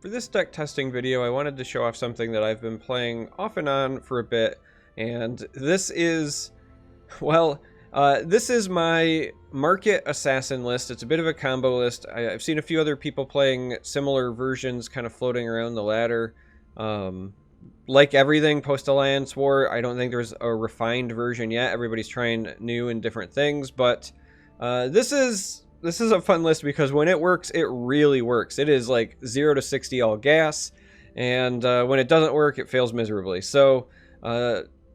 For this deck testing video, I wanted to show off something that I've been playing off and on for a bit, and this is, well, this is my Market Assassin list. It's a bit of a combo list. I've seen a few other people playing similar versions kind of floating around the ladder. Like everything post-Alliance War, I don't think there's a refined version yet. Everybody's trying new and different things, but this is a fun list because when it works, it really works. It is like 0 to 60 all gas, and when it doesn't work, it fails miserably. So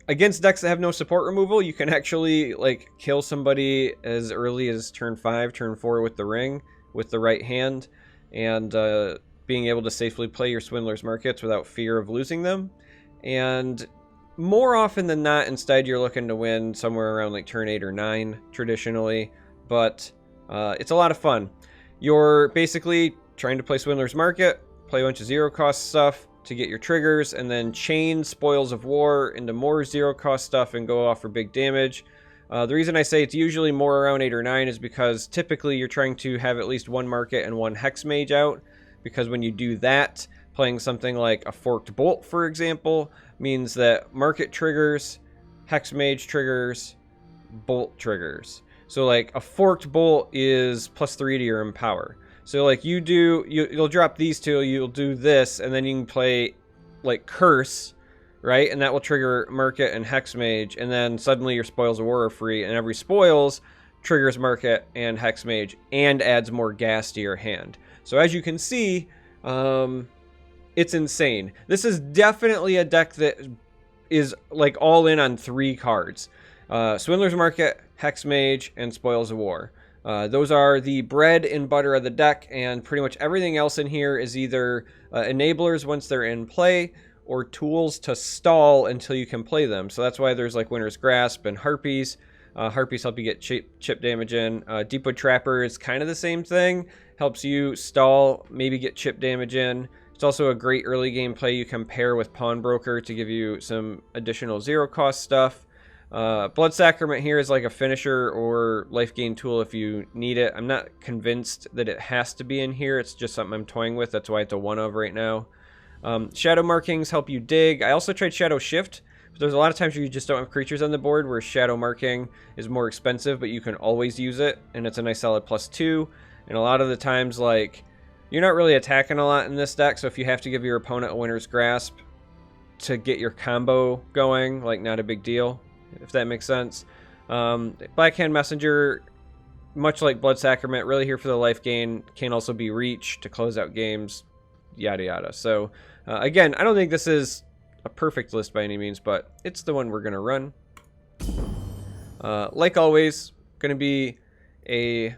against decks that have no support removal, you can actually like kill somebody as early as turn 5, turn 4 with the ring, with the right hand, and being able to safely play your Swindler's Markets without fear of losing them. And more often than not, instead, you're looking to win somewhere around like turn 8 or 9 traditionally, but it's a lot of fun. You're basically trying to play Swindler's Market, play a bunch of zero-cost stuff to get your triggers, and then chain Spoils of War into more zero-cost stuff and go off for big damage. The reason I say it's usually more around 8 or 9 is because typically you're trying to have at least one Market and one Hex Mage out, because when you do that, playing something like a Forked Bolt, for example, means that Market triggers, Hex Mage triggers, Bolt triggers. So like a Forked Bolt is +3 to your Empower. So like you'll drop these two, you'll do this, and then you can play like Curse, right? And that will trigger Market and Hex Mage, and then suddenly your Spoils of War are free, and every Spoils triggers Market and Hex Mage and adds more gas to your hand. So as you can see, it's insane. This is definitely a deck that is like all in on 3 cards. Swindler's Market, Hex Mage, and Spoils of War. Those are the bread and butter of the deck, and pretty much everything else in here is either enablers once they're in play, or tools to stall until you can play them. So that's why there's like Winter's Grasp and Harpies. Harpies help you get chip damage in. Deepwood Trapper is kind of the same thing. Helps you stall, maybe get chip damage in. It's also a great early game play you can pair with Pawnbroker to give you some additional zero-cost stuff. Blood Sacrament here is like a finisher or life gain tool if you need it. I'm not convinced that it has to be in here. It's just something I'm toying with. That's why it's a 1 of right now. Shadow Markings help you dig. I also tried Shadow Shift. But there's a lot of times where you just don't have creatures on the board where Shadow Marking is more expensive, but you can always use it, and it's a nice solid +2. And a lot of the times, like, you're not really attacking a lot in this deck, so if you have to give your opponent a Winter's Grasp to get your combo going, like, not a big deal, if that makes sense. Blackhand Messenger, much like Blood Sacrament, really here for the life gain, can also be reach to close out games, yada yada. So, again, I don't think this is a perfect list by any means, but it's the one we're going to run. Like always, going to be a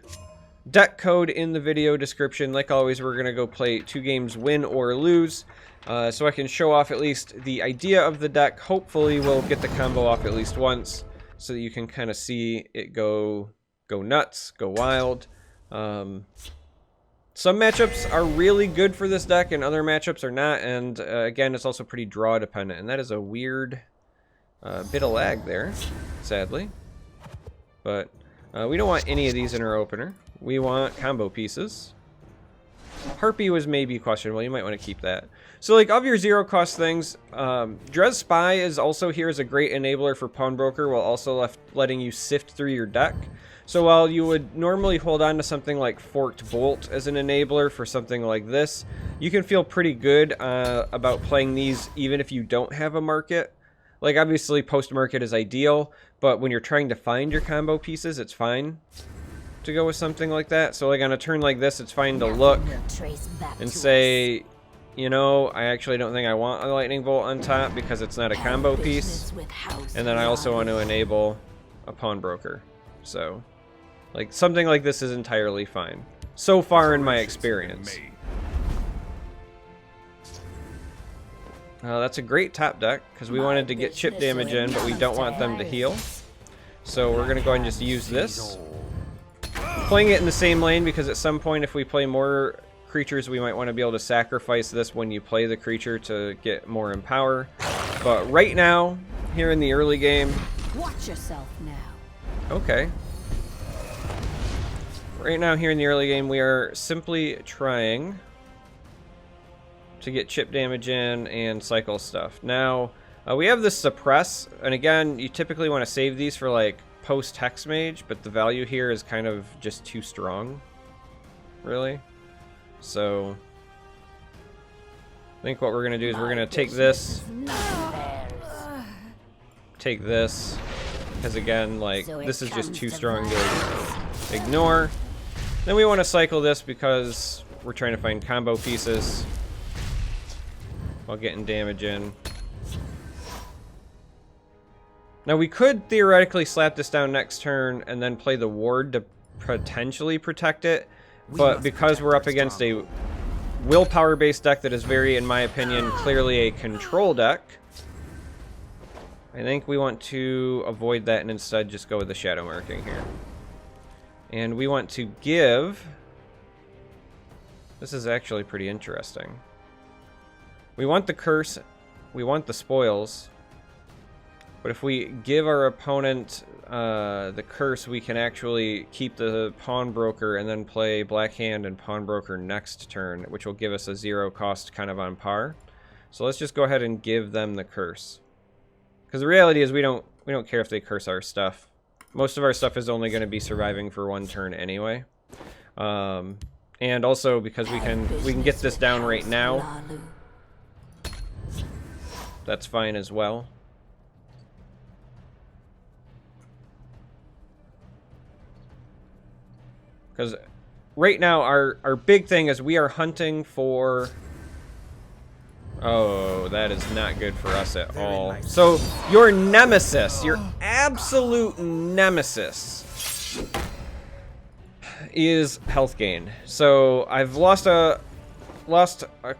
deck code in the video description. Like always, we're going to go play 2 games, win or lose, so I can show off at least the idea of the deck. Hopefully we'll get the combo off at least once so that you can kind of see it go nuts, go wild. Some matchups are really good for this deck and other matchups are not, and again, it's also pretty draw dependent, and that is a weird bit of lag there, sadly. But we don't want any of these in our opener. We want combo pieces. Harpy was maybe questionable. You might want to keep that. So, like, of your zero-cost things, Dres Spy is also here as a great enabler for Pawnbroker, while also letting you sift through your deck. So while you would normally hold on to something like Forked Bolt as an enabler for something like this, you can feel pretty good about playing these even if you don't have a Market. Like, obviously, post-Market is ideal, but when you're trying to find your combo pieces, it's fine to go with something like that. So like on a turn like this, it's fine to look and say, you know, I actually don't think I want a Lightning Bolt on top because it's not a combo piece, and then I also want to enable a Pawnbroker. So like something like this is entirely fine so far in my experience. That's a great top deck because we wanted to get chip damage in, but we don't want them to heal, so we're gonna go ahead and just use this. Playing it in the same lane because at some point if we play more creatures we might want to be able to sacrifice this when you play the creature to get more Empower. But right now, here in the early game... Watch yourself now. Okay. Right now here in the early game we are simply trying to get chip damage in and cycle stuff. Now, we have this suppress, and again, you typically want to save these for like post Hex Mage, but the value here is kind of just too strong, really. So I think what we're gonna do is we're gonna take this, because again, like, this is just too strong to ignore. Then we want to cycle this because we're trying to find combo pieces while getting damage in. Now we could theoretically slap this down next turn and then play the ward to potentially protect it, but because we're up against a willpower based deck that is very, in my opinion, clearly a control deck, I think we want to avoid that and instead just go with the shadow marking here. And we want to give... This is actually pretty interesting. We want the curse, we want the spoils, but if we give our opponent the curse, we can actually keep the pawnbroker and then play Black Hand and pawnbroker next turn, which will give us a 0 cost kind of on par. So let's just go ahead and give them the curse. Because the reality is we don't care if they curse our stuff. Most of our stuff is only going to be surviving for 1 turn anyway. And also because we can get this down right now. That's fine as well. Because right now our big thing is we are hunting for... Oh, that is not good for us at all. So your nemesis, your absolute nemesis, is health gain. So I've lost a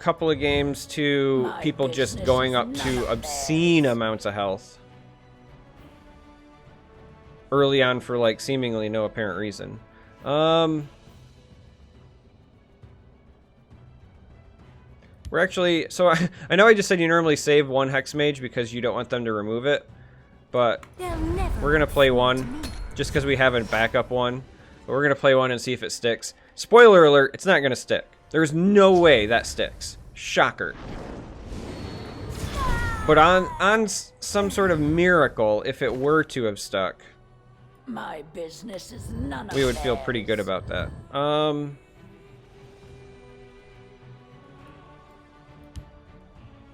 couple of games to people just going up to obscene amounts of health early on for like seemingly no apparent reason. We're actually, so I know I just said you normally save 1 Hex Mage because you don't want them to remove it, but we're gonna play 1 just because we have a backup one. But we're gonna play 1 and see if it sticks. Spoiler alert, it's not gonna stick. There's no way that sticks. Shocker. But on some sort of miracle, if it were to have stuck, my business is none of we would feel pretty good about that.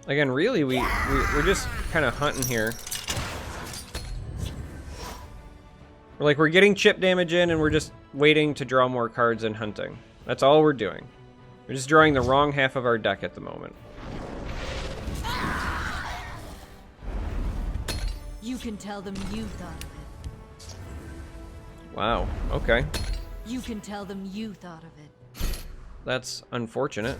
Again, really, we're just kind of hunting here. We're getting chip damage in, and we're just waiting to draw more cards and hunting. That's all we're doing. We're just drawing the wrong half of our deck at the moment. You can tell them you thought of it. Wow, okay. You can tell them you thought of it. That's unfortunate.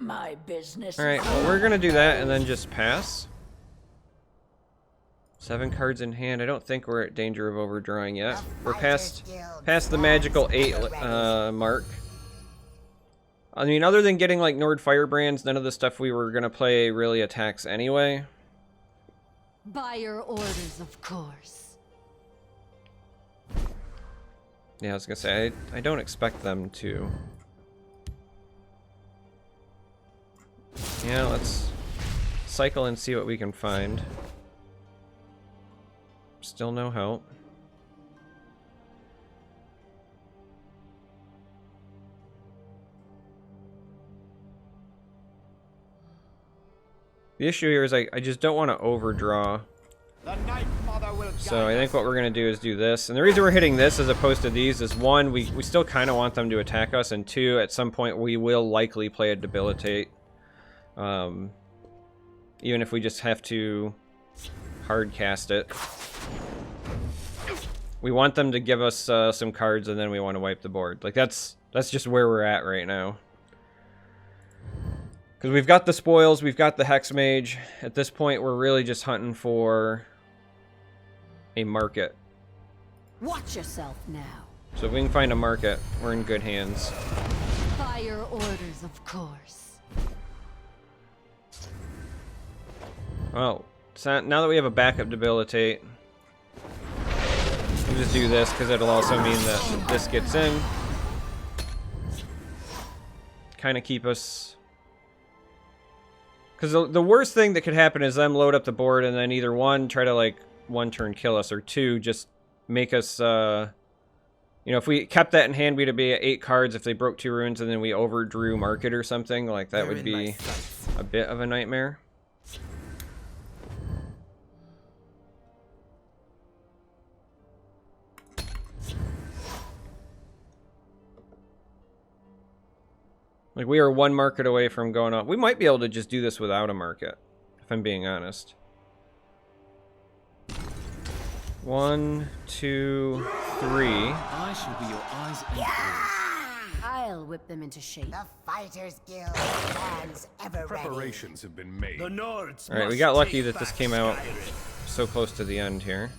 My business. Alright, well, we're gonna do that and then just pass. 7 cards in hand. I don't think we're at danger of overdrawing yet. We're past the magical 8 mark. I mean, other than getting like Nord Firebrands, none of the stuff we were gonna play really attacks anyway. By your orders, of course. Yeah, I was gonna say, I don't expect them to. Yeah, let's cycle and see what we can find. Still no help. The issue here is I just don't want to overdraw. So I think what we're going to do is do this. And the reason we're hitting this as opposed to these is 1, we still kind of want them to attack us, and 2, at some point we will likely play a Debilitate. Even if we just have to hard cast it. We want them to give us some cards, and then we want to wipe the board. Like, that's just where we're at right now. Because we've got the spoils, we've got the Hex Mage. At this point, we're really just hunting for a market. Watch yourself now. So if we can find a market, we're in good hands. By your orders, of course. Well, so now that we have a backup debilitate, we'll just do this because it'll also mean that this gets in. Kind of keep us... Because the worst thing that could happen is them load up the board and then either one, try to like one turn kill us, or two, just make us, you know, if we kept that in hand, we'd be at 8 cards if they broke 2 runes and then we overdrew market or something. Like, that would be a bit of a nightmare. Like, we are 1 market away from going off. We might be able to just do this without a market, if I'm being honest. 1, 2, 3. I shall be your eyes and ears. I'll whip them into shape. The Fighters Guild stands ever Preparations have been made. The Nords Alright, we got lucky that this came out so close to the end here.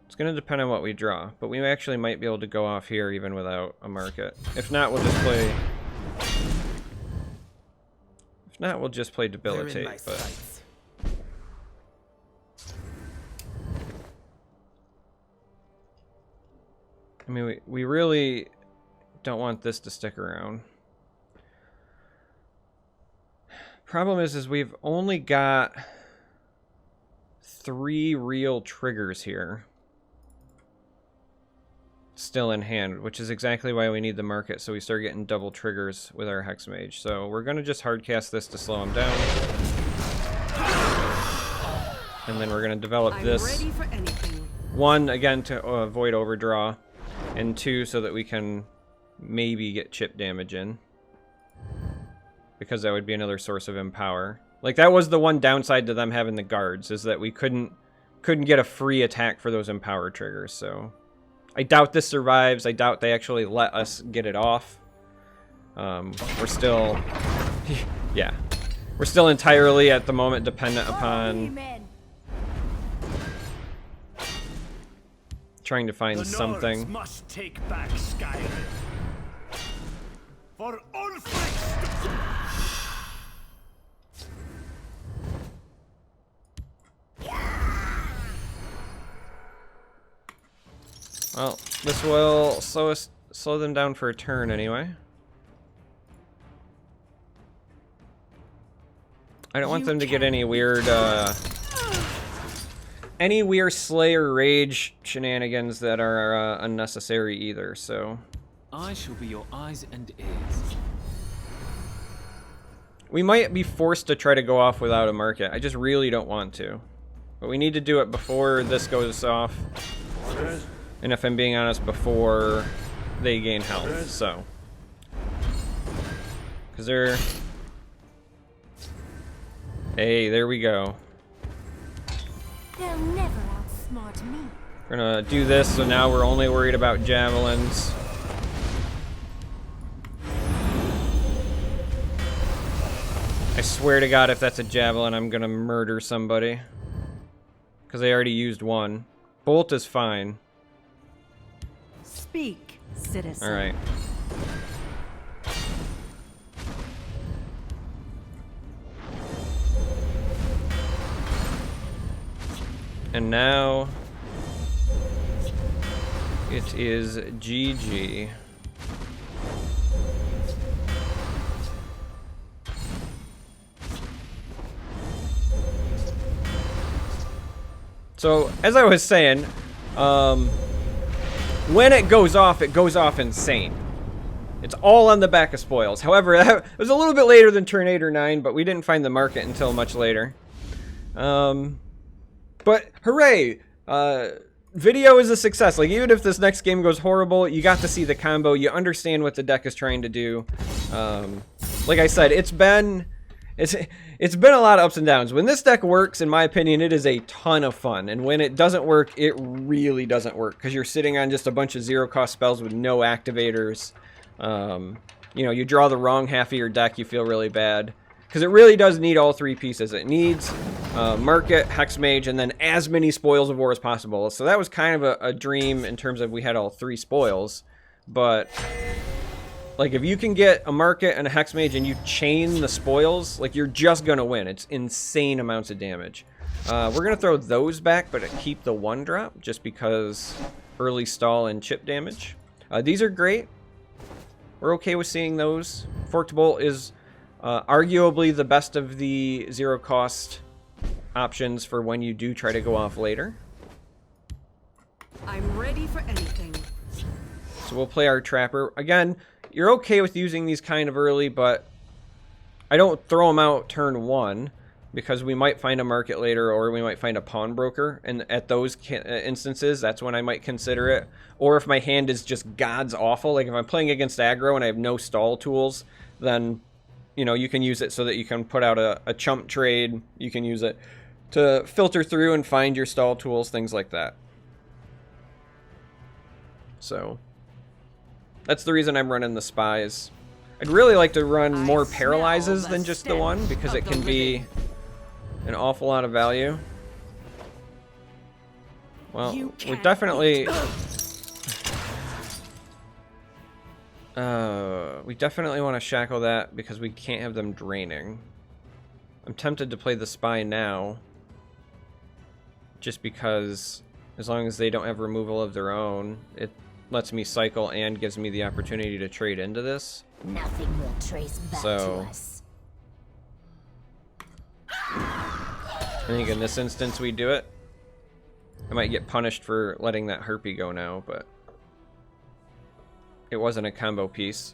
It's going to depend on what we draw, but we actually might be able to go off here even without a market. If not, we'll just play... If not, we'll just play Debilitate, but... I mean, we really don't want this to stick around. Problem is we've only got 3 real triggers here still in hand, which is exactly why we need the market, so we start getting double triggers with our Hex Mage. So we're going to just hardcast this to slow him down. And then we're going to develop this. Ready for anything. 1, again, to avoid overdraw, and 2, so that we can maybe get chip damage in. Because that would be another source of empower. Like, that was the one downside to them having the guards, is that we couldn't get a free attack for those empower triggers, so... I doubt this survives. I doubt they actually let us get it off. We're still... yeah. We're still entirely, at the moment, dependent upon... trying to find something. Must take back Skyrim. For Ulfric. Well, this will slow them down for a turn anyway. I don't want them to get any weird Slayer Rage shenanigans that are unnecessary either, so... I shall be your eyes and ears. We might be forced to try to go off without a market. I just really don't want to. But we need to do it before this goes off. And if I'm being honest, before they gain health, so. Because they're... Hey, there we go. They'll never outsmart me. We're gonna do this, so now we're only worried about javelins. I swear to God, if that's a javelin, I'm gonna murder somebody. Because I already used one. Bolt is fine. Speak, citizen. Alright. And now it is GG. So, as I was saying, when it goes off insane. It's all on the back of spoils. However, that was a little bit later than turn 8 or 9, but we didn't find the market until much later. But hooray! Video is a success. Like, even if this next game goes horrible, you got to see the combo. You understand what the deck is trying to do. Like I said, it's been a lot of ups and downs. When this deck works, in my opinion, it is a ton of fun. And when it doesn't work, it really doesn't work. Because you're sitting on just a bunch of zero-cost spells with no activators. You know, you draw the wrong half of your deck, you feel really bad. Because it really does need all 3 pieces. It needs Market, Hex Mage, and then as many Spoils of War as possible. So that was kind of a dream in terms of we had all 3 spoils. But Like, if you can get a market and a hex mage and you chain the spoils, like, you're just gonna win. It's insane amounts of damage. We're gonna throw those back, but keep the 1-drop, just because early stall and chip damage. These are great. We're okay with seeing those. Forked Bolt is arguably the best of the zero-cost options for when you do try to go off later. I'm ready for anything. So we'll play our Trapper. Again, you're okay with using these kind of early, but I don't throw them out turn 1, because we might find a market later, or we might find a pawnbroker, and at those instances, that's when I might consider it. Or if my hand is just god's awful, like if I'm playing against aggro and I have no stall tools, then, you know, you can use it so that you can put out a chump trade. You can use it to filter through and find your stall tools, things like that. So that's the reason I'm running the spies. I'd really like to run more paralyzes than just the one, because it can be an awful lot of value. Well, we definitely want to shackle that, because we can't have them draining. I'm tempted to play the spy now, just because as long as they don't have removal of their own, it lets me cycle and gives me the opportunity to trade into this. Nothing will trace back to us. I think in this instance we do it. I might get punished for letting that harpy go now, but it wasn't a combo piece.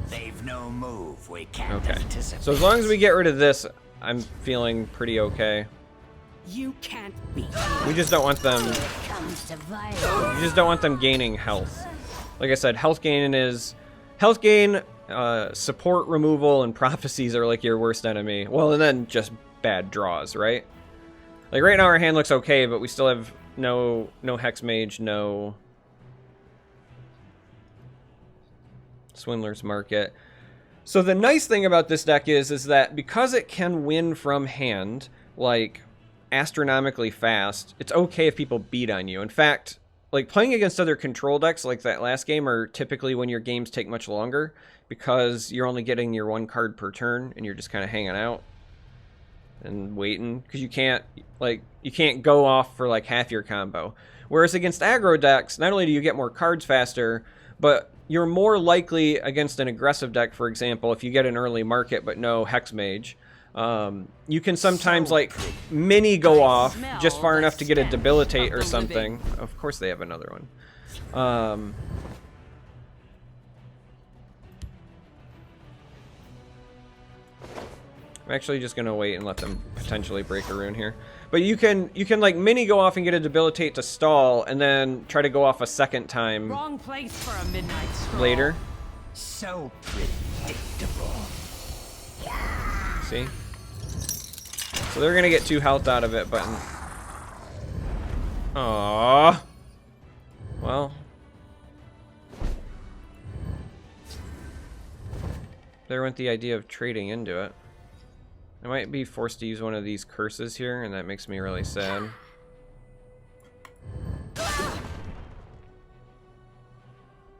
They've no move we can't Okay. anticipate. So as long as we get rid of this, I'm feeling pretty okay. You can't beat me. We just don't want them. When it comes to violence, You just don't want them gaining health. Like I said, health gain, support removal, and prophecies are like your worst enemy. Well, and then just bad draws, right? Like right now our hand looks okay, but we still have no hex mage, no Swindler's Market. So the nice thing about this deck is that because it can win from hand, like, astronomically fast, it's okay if people beat on you. In fact, like, playing against other control decks like that last game are typically when your games take much longer, because you're only getting your 1 card per turn and you're just kind of hanging out and waiting, because you can't go off for like half your combo. Whereas against aggro decks, not only do you get more cards faster, but you're more likely against an aggressive deck, for example, if you get an early market but no hex mage, you can sometimes like mini go off just far enough to get a debilitate or something. Of course they have another one. I'm actually just gonna wait and let them potentially break a rune here. But you can like mini go off and get a debilitate to stall, and then try to go off a second time Wrong place for a midnight stroll. later. So predictable. See? So they're gonna get 2 health out of it, but aww. Well, there went the idea of trading into it. I might be forced to use one of these curses here, and that makes me really sad.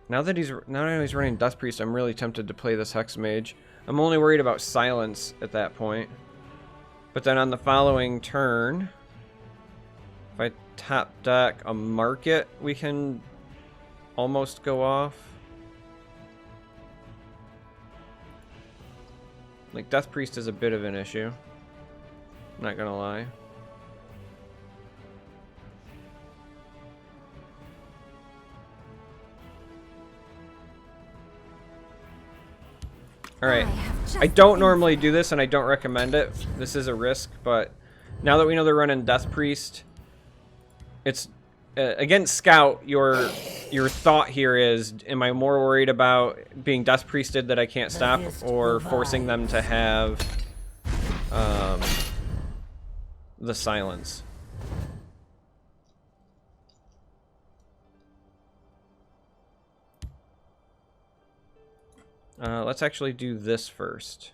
Now that he's running Death Priest, I'm really tempted to play this Hex Mage. I'm only worried about silence at that point. But then on the following turn, if I top deck a market, we can almost go off. Like, Death Priest is a bit of an issue. I'm not gonna lie. Alright. I don't normally do this, and I don't recommend it. This is a risk, but now that we know they're running Death Priest, it's... against Scout, your thought here is, am I more worried about being Death Priested that I can't stop, or forcing them to have the silence? Let's actually do this first,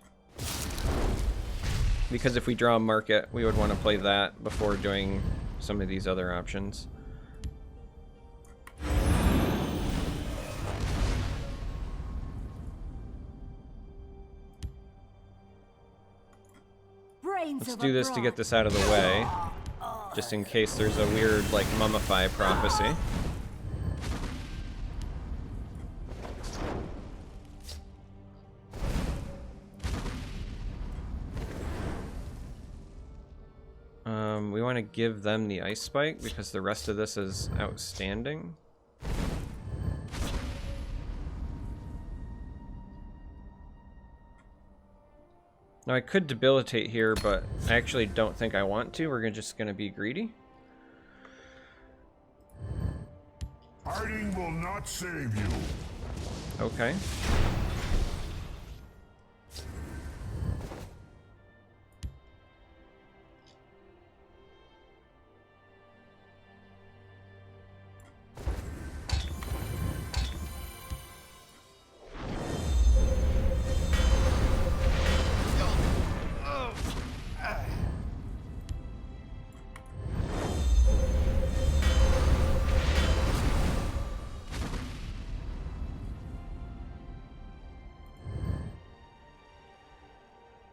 because if we draw a market, we would want to play that before doing some of these other options. reigns Let's of do this to get abroad. this out of the way, just in case there's a weird, like, mummify prophecy. We want to give them the ice spike because the rest of this is outstanding. Now I could debilitate here, but I actually don't think I want to. We're just going to be greedy. Hiding will not save you. Okay.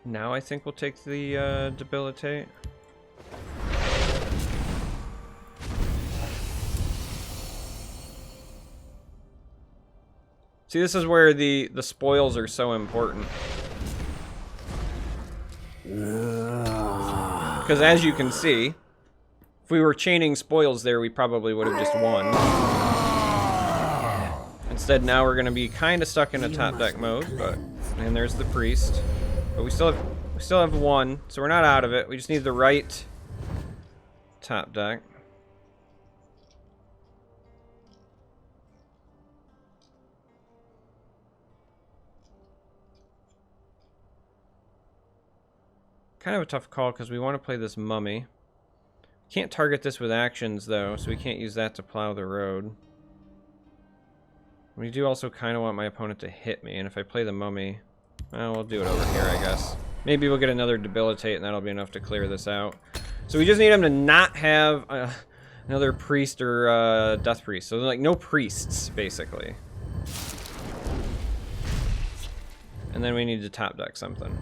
Now I think we'll take the debilitate. See, this is where the spoils are so important. Because as you can see, if we were chaining spoils there, we probably would have just won. Instead, now we're going to be kind of stuck in a top deck mode, but and there's the priest. But we still have one, so we're not out of it. We just need the right top deck. Kind of a tough call because we want to play this mummy. Can't target this with actions though, so we can't use that to plow the road. We do also kind of want my opponent to hit me, and if I play the mummy, well, we'll do it over here, I guess. Maybe we'll get another debilitate, and that'll be enough to clear this out. So we just need him to not have another priest or death priest. So like no priests, basically. And then we need to top deck something.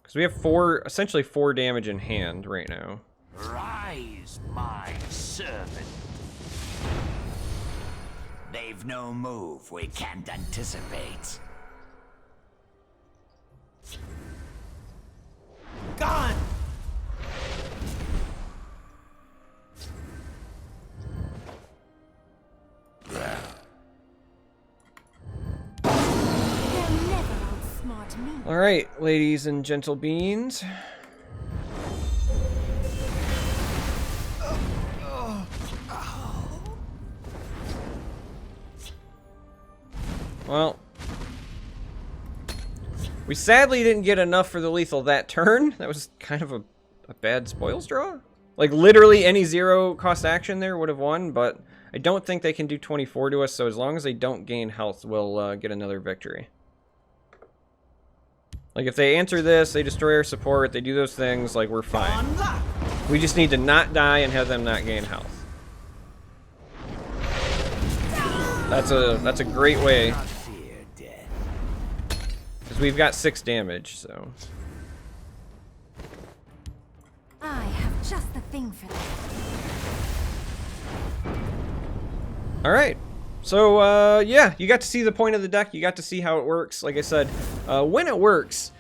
Because we have essentially four damage in hand right now. Rise, my servant. They've no move we can't anticipate. Gone! They'll never outsmart me. All right, ladies and gentle beans. Well, we sadly didn't get enough for the lethal that turn. That was kind of a bad spoils draw. Like, literally any zero cost action there would have won, but I don't think they can do 24 to us, so as long as they don't gain health, we'll get another victory. Like, if they answer this, they destroy our support, they do those things, like, we're fine. We just need to not die and have them not gain health. That's a great way. Because we've got 6 damage, so. I have just the thing for that. Alright. So, yeah, you got to see the point of the deck. You got to see how it works. Like I said, when it works,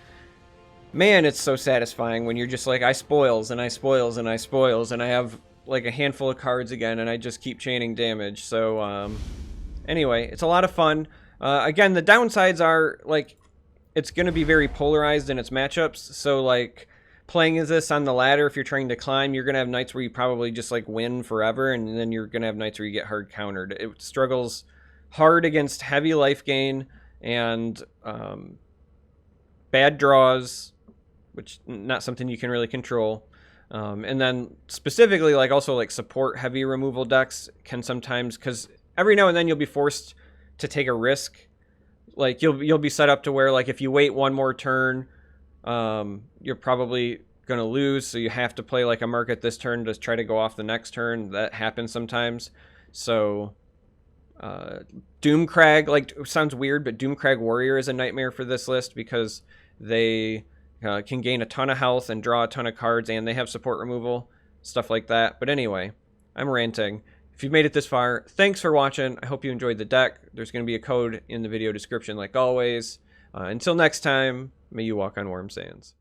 man, it's so satisfying when you're just like, I spoils, and I spoils, and I spoils, and I have, like, a handful of cards again, and I just keep chaining damage. So, anyway, it's a lot of fun. Again, the downsides are, like, it's going to be very polarized in its matchups. So, like, playing as this on the ladder, if you're trying to climb, you're going to have nights where you probably just, like, win forever, and then you're going to have nights where you get hard countered. It struggles hard against heavy life gain and bad draws, which not something you can really control. And then specifically, like, also, like, support heavy removal decks can sometimes, because every now and then you'll be forced to take a risk. Like, you'll be set up to where, like, if you wait one more turn, you're probably going to lose, so you have to play, like, a market this turn to try to go off the next turn. That happens sometimes. So, Doomcrag, like, sounds weird, but Doomcrag Warrior is a nightmare for this list because they can gain a ton of health and draw a ton of cards, and they have support removal, stuff like that. But anyway, I'm ranting. If you've made it this far, thanks for watching. I hope you enjoyed the deck. There's going to be a code in the video description like always. Until next time, may you walk on warm sands.